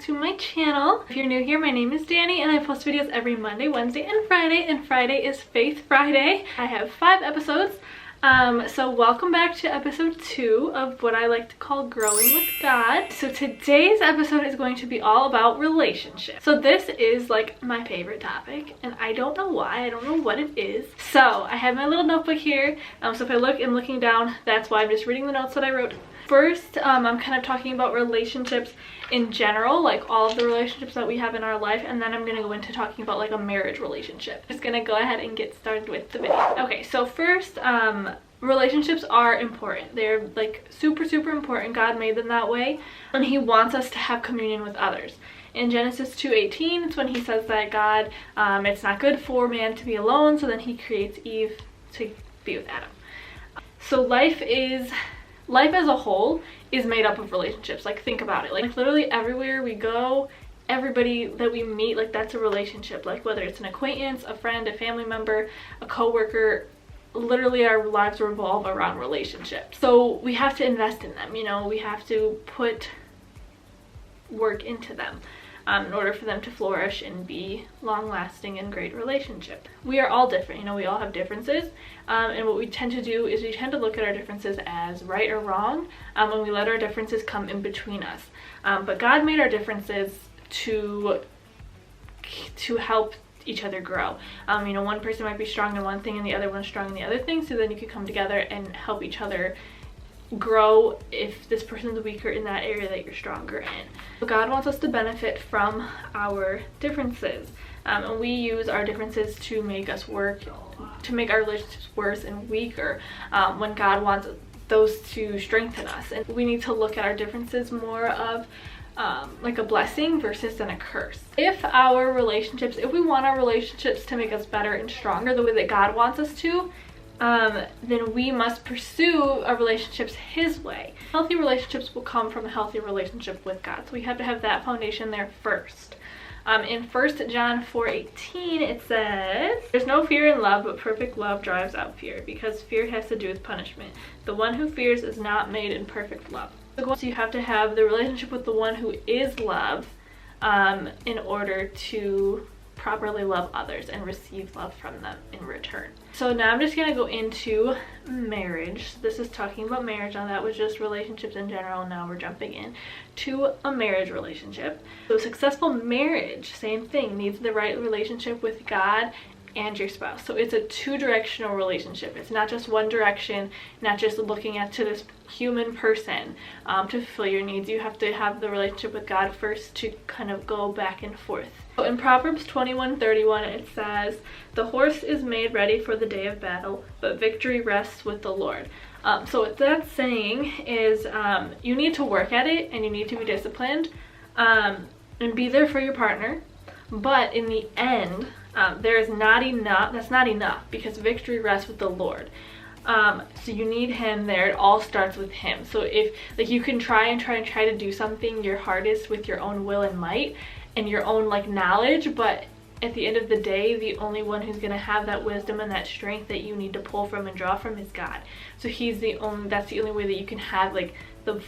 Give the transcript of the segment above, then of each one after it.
to my channel. If you're new here, my name is Danny and I post videos every Monday, Wednesday, and Friday is Faith Friday. I have 5 episodes. So welcome back to episode 2 of what I like to call Growing with God. So today's episode is going to be all about relationships. So this is like my favorite topic and I don't know why, I don't know what it is. So I have my little notebook here. So if I look and looking down, that's why I'm just reading the notes that I wrote. First, I'm kind of talking about relationships in general, like all of the relationships that we have in our life, and then I'm gonna go into talking about like a marriage relationship. Just gonna go ahead and get started with the video. Okay, so first, relationships are important. They're like super important. God made them that way, and he wants us to have communion with others. In Genesis 2:18, it's when he says that God, it's not good for man to be alone, so then he creates Eve to be with Adam. So life as a whole is made up of relationships. Like, think about it. Like literally everywhere we go, everybody that we meet, like that's a relationship. Like whether it's an acquaintance, a friend, a family member, a co-worker, literally our lives revolve around relationships. So we have to invest in them, you know, we have to put work into them in order for them to flourish and be long-lasting and great relationship. We are all different, you know, we all have differences, and what we tend to do is we tend to look at our differences as right or wrong, and we let our differences come in between us. But God made our differences to help each other grow. You know, one person might be strong in one thing and the other one's strong in the other thing, so then you could come together and help each other grow if this person's weaker in that area that you're stronger in. So God wants us to benefit from our differences, and we use our differences to make us work, to make our relationships worse and weaker, when God wants those to strengthen us. And we need to look at our differences more of like a blessing versus an a curse. If we want our relationships to make us better and stronger the way that God wants us to, then we must pursue our relationships his way. Healthy relationships will come from a healthy relationship with God, so we have to have that foundation there first. In 1 John 4:18 it says, "There's no fear in love, but perfect love drives out fear, because fear has to do with punishment. The one who fears is not made in perfect love." So you have to have the relationship with the one who is love, in order to properly love others and receive love from them in return. So now I'm just gonna go into marriage. This is talking about marriage. Now that was just relationships in general. Now we're jumping in to a marriage relationship. So successful marriage, same thing, needs the right relationship with God and your spouse. So it's a two-directional relationship. It's not just one direction, not just looking at to this human person to fulfill your needs. You have to have the relationship with God first to kind of go back and forth. So in Proverbs 21:31 it says, "The horse is made ready for the day of battle, but victory rests with the Lord." So what that's saying is you need to work at it and you need to be disciplined and be there for your partner, but in the end that's not enough, because victory rests with the Lord. So you need him there. It all starts with him. So if like you can try to do something your hardest with your own will and might and your own like knowledge, but at the end of the day, the only one who's gonna have that wisdom and that strength that you need to pull from and draw from is God. So that's the only way that you can have like the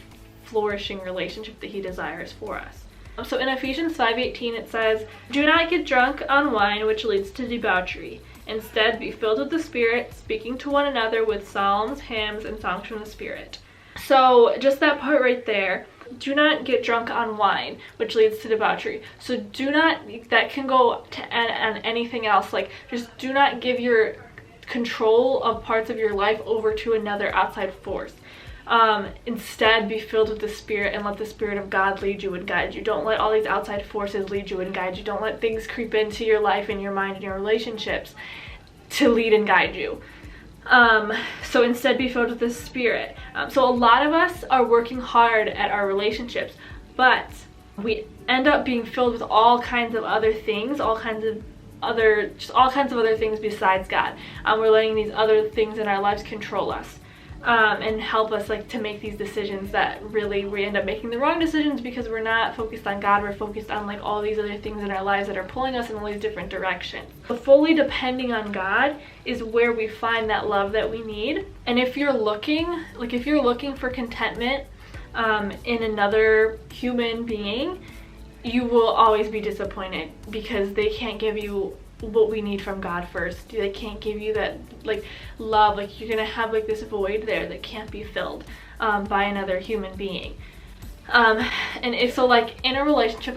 flourishing relationship that he desires for us. So in Ephesians 5:18 it says, "Do not get drunk on wine, which leads to debauchery. Instead, be filled with the Spirit, speaking to one another with psalms, hymns, and songs from the Spirit." So just that part right there, do not get drunk on wine, which leads to debauchery. So that can go to on anything else. Like, just do not give your control of parts of your life over to another outside force. Instead, be filled with the Spirit and let the Spirit of God lead you and guide you. Don't let all these outside forces lead you and guide you. Don't let things creep into your life and your mind and your relationships to lead and guide you. So instead, be filled with the Spirit. So a lot of us are working hard at our relationships, but we end up being filled with all kinds of other things, all kinds of other things besides God. We're letting these other things in our lives control us. And help us like to make these decisions that really we end up making the wrong decisions because we're not focused on God. We're focused on like all these other things in our lives that are pulling us in all these different directions. So fully depending on God is where we find that love that we need. And if you're looking for contentment in another human being, you will always be disappointed because they can't give you what we need from God first. They can't give you that like love. Like you're gonna have like this void there that can't be filled by another human being. And if so, like in a relationship,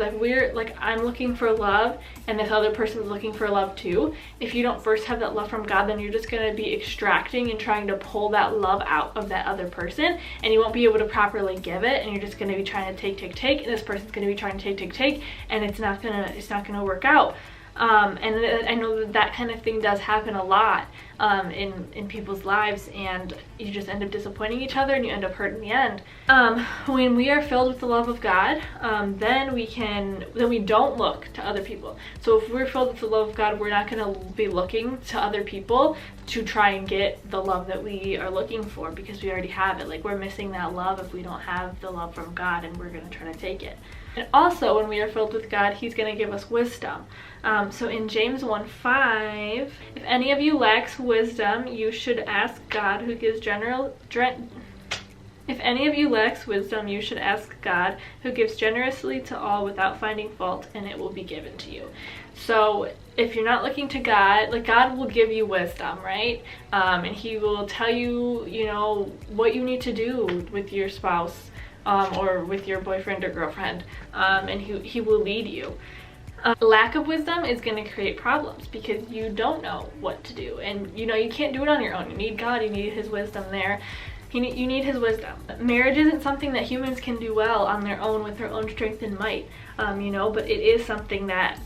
like I'm looking for love and this other person is looking for love too. If you don't first have that love from God, then you're just going to be extracting and trying to pull that love out of that other person, and you won't be able to properly give it, and you're just going to be trying to take, and this person's going to be trying to take, and it's not gonna work out. And I know that kind of thing does happen a lot in people's lives, and you just end up disappointing each other and you end up hurt in the end. When we are filled with the love of God, then we don't look to other people. So if we're filled with the love of God, we're not going to be looking to other people to try and get the love that we are looking for, because we already have it. Like we're missing that love if we don't have the love from God, and we're going to try to take it. And also when we are filled with God, he's going to give us wisdom. So in James 1:5, if any of you lacks wisdom, you should ask God, who gives If any of you lacks wisdom, you should ask God, who gives generously to all without finding fault, and it will be given to you. So if you're not looking to God, like God will give you wisdom, right? And he will tell you, you know, what you need to do with your spouse, or with your boyfriend or girlfriend, and he will lead you. Lack of wisdom is going to create problems because you don't know what to do, and you know you can't do it on your own. You need God, you need his wisdom there. You need his wisdom. Marriage isn't something that humans can do well on their own with their own strength and might, you know, but it is something that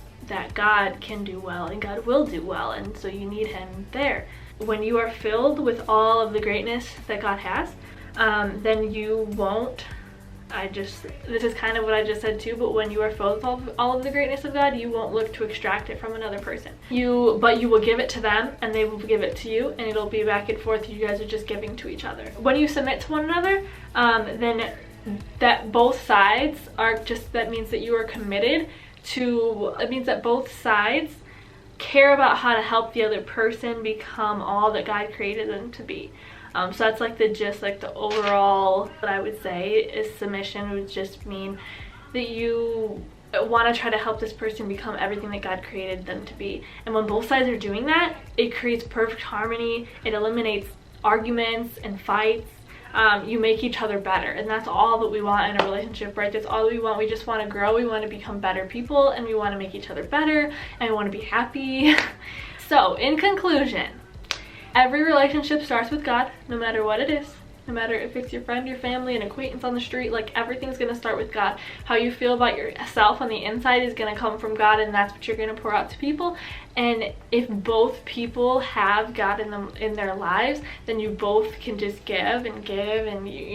God can do well and God will do well, and so you need him there. When you are filled with all of the greatness that God has, then you won't, this is kind of what I just said too, but when you are filled with all of the greatness of God, you won't look to extract it from another person. But you will give it to them, and they will give it to you, and it'll be back and forth. You guys are just giving to each other. When you submit to one another, then that both sides are that means that you are committed to, it means that both sides care about how to help the other person become all that God created them to be. So that's like the overall, what I would say is submission would just mean that you want to try to help this person become everything that God created them to be. And when both sides are doing that, it creates perfect harmony. It eliminates arguments and fights. You make each other better, and that's all that we want in a relationship, right? That's all that we want. We just want to grow. We want to become better people, and we want to make each other better, and we want to be happy. So in conclusion, every relationship starts with God, no matter what it is. No matter if it's your friend, your family, an acquaintance on the street, like everything's going to start with God. How you feel about yourself on the inside is going to come from God, and that's what you're going to pour out to people. And if both people have God in their lives, then you both can just give, and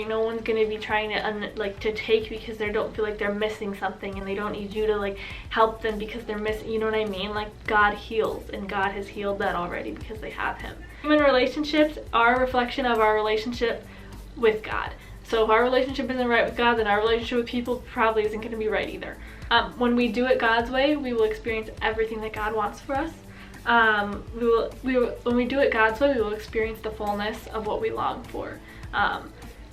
no one's going to be trying to take because they don't feel like they're missing something, and they don't need you to like help them because they're missing, you know what I mean? Like God heals, and God has healed that already because they have him. Human relationships are a reflection of our relationship with God. So if our relationship isn't right with God, then our relationship with people probably isn't going to be right either. When we do it God's way, we will experience everything that God wants for us. When we do it God's way, we will experience the fullness of what we long for.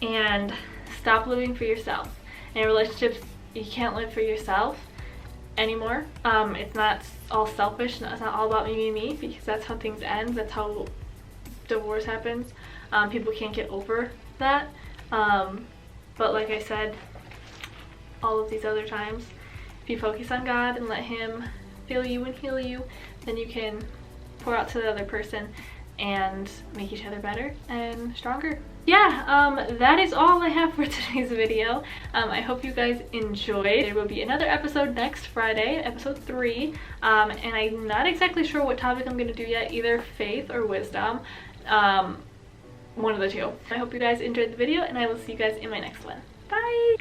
And stop living for yourself. In relationships, you can't live for yourself anymore. It's not all selfish. It's not all about me, because that's how things end. That's how divorce happens. People can't get over that. But like I said, all of these other times, if you focus on God and let him fill you and heal you, then you can pour out to the other person and make each other better and stronger. Yeah, that is all I have for today's video. I hope you guys enjoyed. There will be another episode next Friday, episode 3, and I'm not exactly sure what topic I'm going to do yet, either faith or wisdom. One of the two. I hope you guys enjoyed the video, and I will see you guys in my next one. Bye!